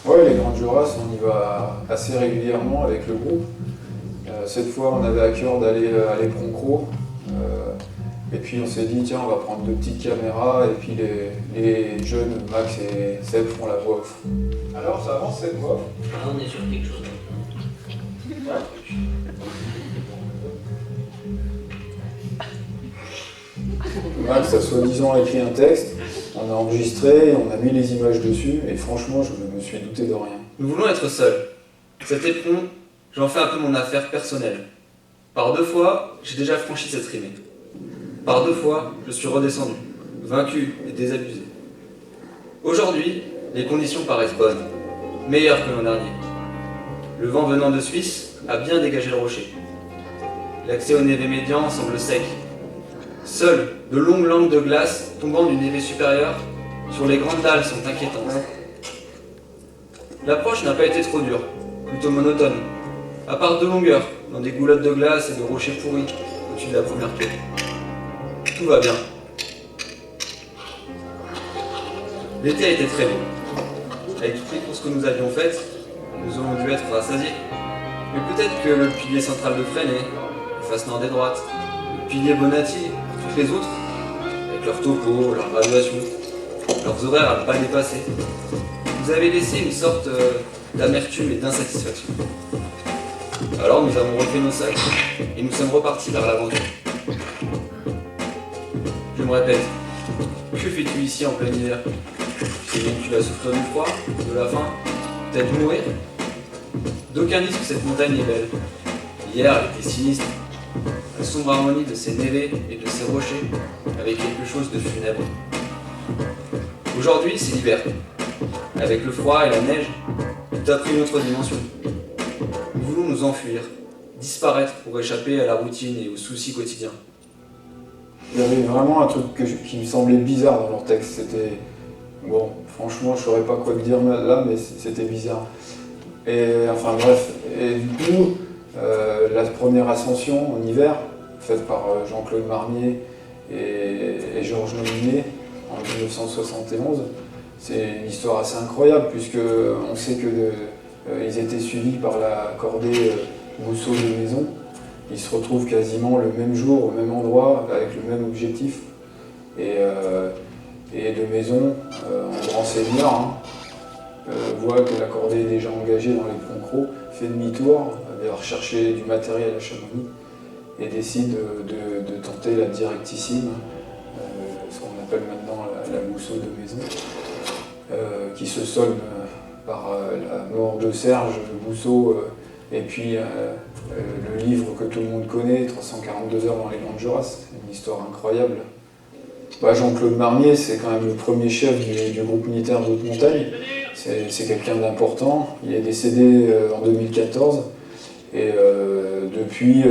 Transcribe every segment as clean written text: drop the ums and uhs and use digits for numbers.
Ouais, les Grandes Jorasses, on y va assez régulièrement avec le groupe. Cette fois, on avait à cœur d'aller à l'Éperon-Cros. Et puis on s'est dit, tiens, on va prendre 2 petites caméras et puis les jeunes, Max et Seb, font la voix off. Alors, ça avance cette voix off? Ah, on est sur quelque chose. Max a soi-disant écrit un texte, on a enregistré, on a mis les images dessus, et franchement, je me suis douté de rien. Nous voulons être seuls. Cet éperon, j'en fais un peu mon affaire personnelle. Par 2 fois, j'ai déjà franchi cette rimée. Par 2 fois, je suis redescendu, vaincu et désabusé. Aujourd'hui, les conditions paraissent bonnes, meilleures que l'an dernier. Le vent venant de Suisse a bien dégagé le rocher. L'accès au névé médian semble sec. Seules de longues langues de glace tombant du névé supérieur sur les grandes dalles sont inquiétantes. L'approche n'a pas été trop dure, plutôt monotone, à part 2 longueurs, dans des goulottes de glace et de rochers pourris au-dessus de la première tour. Tout va bien. L'été a été très beau. Avec toutes les courses que nous avions faites, nous aurions dû être rassasiés. Mais peut-être que le pilier central de Fresnay, le face nord des droites, le pilier Bonatti, toutes les autres, avec leur topo, leur graduation, leurs horaires à ne pas dépasser, nous avaient laissé une sorte d'amertume et d'insatisfaction. Alors nous avons refait nos sacs et nous sommes repartis vers l'aventure. Je me répète, que fais-tu ici en plein hiver? Tu sais bien que tu vas souffrir du froid, de la faim, peut-être mourir? D'aucuns disent que cette montagne est belle. Hier, elle était sinistre. La sombre harmonie de ces névés et de ces rochers avec quelque chose de funèbre. Aujourd'hui, c'est l'hiver. Avec le froid et la neige, tout a pris une autre dimension. Nous voulons nous enfuir, disparaître pour échapper à la routine et aux soucis quotidiens. Il y avait vraiment un truc qui me semblait bizarre dans leur texte. C'était... Bon, franchement, je saurais pas quoi te dire là, mais c'était bizarre. Et enfin bref, et du coup, la première ascension en hiver, faite par Jean-Claude Marmier et Georges Nominet en 1971, c'est une histoire assez incroyable puisque on sait qu'ils étaient suivis par la cordée Mousseau de Maison. Ils se retrouvent quasiment le même jour, au même endroit, avec le même objectif. Et de Maison, en grand seigneur, voit que la cordée est déjà engagée dans l'Éperon-Cros, fait demi-tour, va rechercher du matériel à Chamonix et décide de tenter la directissime, ce qu'on appelle maintenant la Mousseau de Maison, qui se solde par la mort de Serge Mousseau et puis le livre que tout le monde connaît, 342 heures dans les Grandes Jorasses, une histoire incroyable. Jean-Claude Marmier, c'est quand même le premier chef du groupe militaire de Haute-Montagne. C'est quelqu'un d'important. Il est décédé en 2014. Et depuis,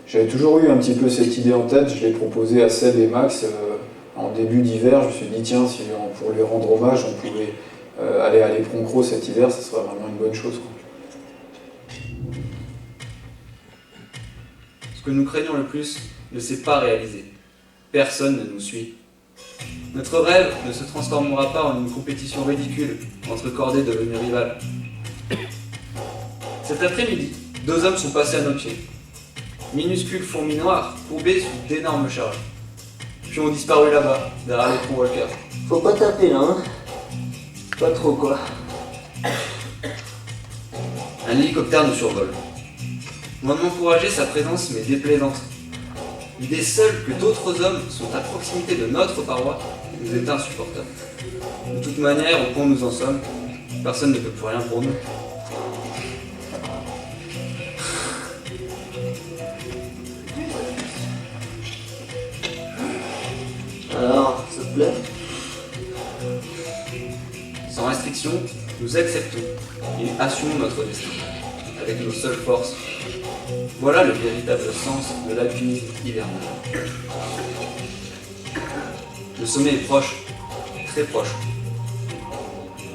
j'avais toujours eu un petit peu cette idée en tête. Je l'ai proposé à Seb et Max en début d'hiver. Je me suis dit, tiens, si pour lui rendre hommage, on pouvait aller à l'Éperon-Cros cet hiver, ça serait vraiment une bonne chose, quoi. Ce que nous craignons le plus ne s'est pas réalisé. Personne ne nous suit. Notre rêve ne se transformera pas en une compétition ridicule entre cordées devenues rivales. Cet après-midi, 2 hommes sont passés à nos pieds. Minuscules fourmis noires, courbées sous d'énormes charges. Puis ont disparu là-bas, derrière les trous Walker. Faut pas taper là, hein. Pas trop quoi. Un hélicoptère nous survole. Loin de m'encourager, sa présence m'est déplaisante. L'idée seule que d'autres hommes sont à proximité de notre paroi nous est insupportable. De toute manière, au point où nous en sommes, personne ne peut plus rien pour nous. Alors, ça te plaît? Sans restriction, nous acceptons et assumons notre destin, avec nos seules forces. Voilà le véritable sens de l'alpinisme hivernal. Le sommet est proche, très proche.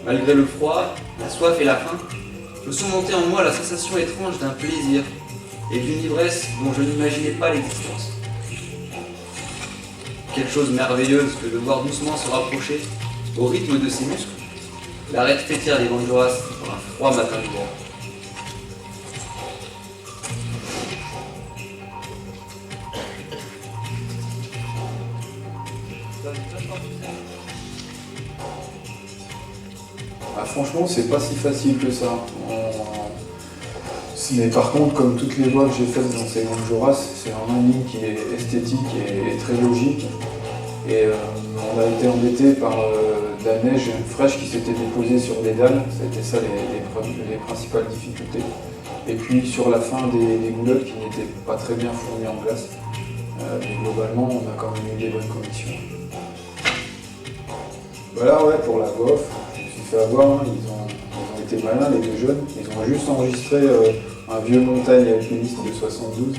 Malgré le froid, la soif et la faim, je sens monter en moi la sensation étrange d'un plaisir et d'une ivresse dont je n'imaginais pas l'existence. Quelle chose merveilleuse que de voir doucement se rapprocher, au rythme de ses muscles, l'arête fêtir les Banjoras pour un froid matin d'hiver. Ah, franchement, c'est pas si facile que ça. Mais par contre, comme toutes les voix que j'ai faites dans ces Banjoras, c'est vraiment une ligne qui est esthétique et très logique. Et on a été embêté par de la neige fraîche qui s'était déposée sur les dalles. Ça a été ça les principales difficultés. Et puis sur la fin des goulottes qui n'étaient pas très bien fournies en glace. Mais globalement, on a quand même eu des bonnes conditions. Voilà, ouais, pour la voix off, je me suis fait avoir, hein. Ils ont été malins, les deux jeunes. Ils ont juste enregistré un vieux montagne alpiniste de 72,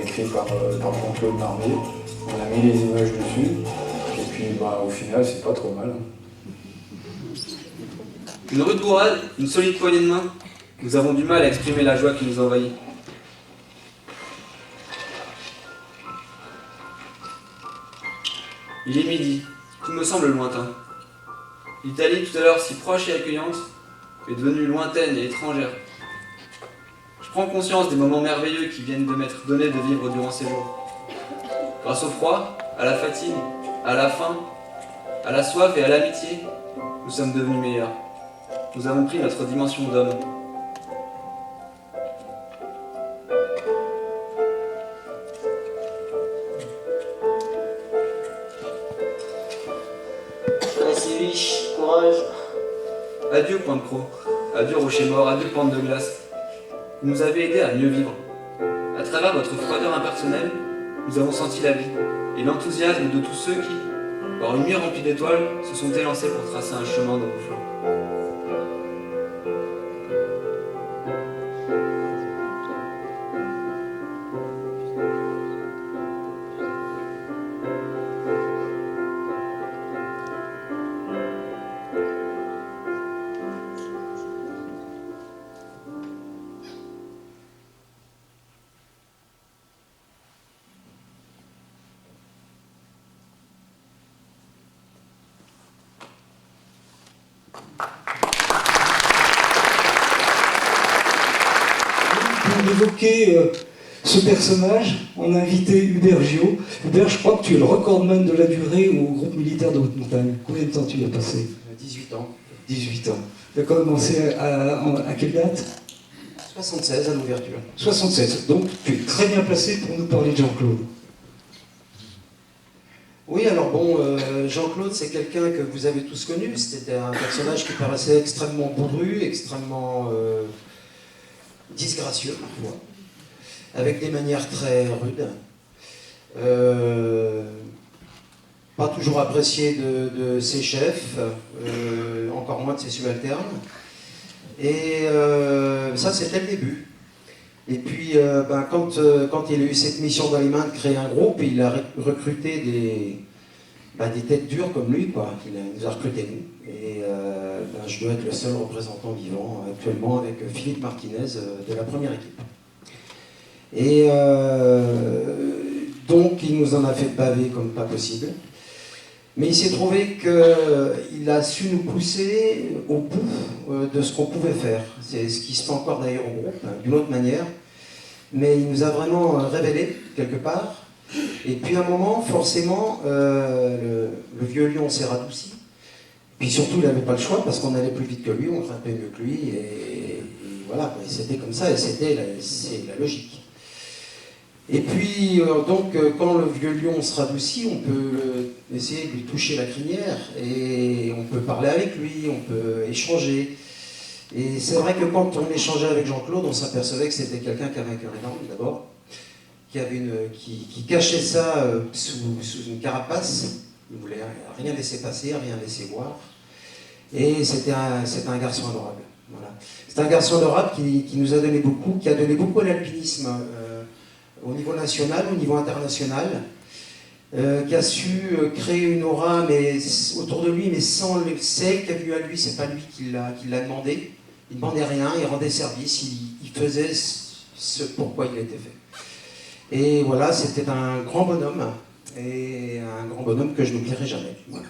écrit par Jean-Claude Marmier. On a mis les images dessus, et puis au final, c'est pas trop mal. Une rude bourrade, une solide poignée de main, nous avons du mal à exprimer la joie qui nous envahit. Il est midi, tout me semble lointain. L'Italie, tout à l'heure si proche et accueillante, est devenue lointaine et étrangère. Je prends conscience des moments merveilleux qui viennent de m'être donnés de vivre durant ces jours. Grâce au froid, à la fatigue, à la faim, à la soif et à l'amitié, nous sommes devenus meilleurs. Nous avons pris notre dimension d'homme. Allez Sylvie, courage. Adieu point de croc, adieu rocher mort, adieu pente de glace. Vous nous avez aidés à mieux vivre. À travers votre froideur impersonnelle, nous avons senti la vie et l'enthousiasme de tous ceux qui, par une nuit remplie d'étoiles, se sont élancés pour tracer un chemin dans vos flancs. Pour évoquer ce personnage, on a invité Hubert Gio. Hubert, je crois que tu es le recordman de la durée au groupe militaire de Haute-Montagne. Combien de temps tu y as passé? 18 ans. 18 ans. Tu as commencé à quelle date? 76 à l'ouverture. 76. Donc tu es très bien placé pour nous parler de Jean-Claude. Oui, alors bon, Jean-Claude, c'est quelqu'un que vous avez tous connu. C'était un personnage qui paraissait extrêmement bourru, extrêmement disgracieux parfois, avec des manières très rudes. Pas toujours apprécié de ses chefs, encore moins de ses subalternes. Et ça, c'était le début. Et puis, quand il a eu cette mission dans les mains de créer un groupe, il a recruté des têtes dures comme lui, quoi. Il nous a recruté nous. Et je dois être le seul représentant vivant actuellement avec Philippe Martinez de la première équipe. Et donc, il nous en a fait baver comme pas possible. Mais il s'est trouvé qu'il a su nous pousser au bout de ce qu'on pouvait faire. C'est ce qui se fait encore d'ailleurs au groupe, d'une autre manière. Mais il nous a vraiment révélé, quelque part. Et puis à un moment, forcément, le vieux lion s'est radouci. Puis surtout, il n'avait pas le choix, parce qu'on allait plus vite que lui, on grimpait mieux que lui. Et voilà, c'était comme ça, et c'est la logique. Et puis, quand le vieux lion se radoucit, on peut essayer de lui toucher la crinière, et on peut parler avec lui, on peut échanger. Et c'est vrai que quand on échangeait avec Jean-Claude, on s'apercevait que c'était quelqu'un qui avait un cœur énorme, d'abord, qui cachait ça sous une carapace. Il ne voulait rien laisser passer, rien laisser voir. Et c'était un garçon adorable. Voilà. C'est un garçon adorable qui nous a donné beaucoup, qui a donné beaucoup à l'alpinisme, au niveau national, au niveau international, qui a su créer une aura autour de lui, mais sans celle qui a venu à lui, c'est pas lui qui l'a demandé. Il ne demandait rien, il rendait service, il faisait ce pourquoi il était fait. Et voilà, c'était un grand bonhomme, et un bonhomme que je n'oublierai jamais. Voilà.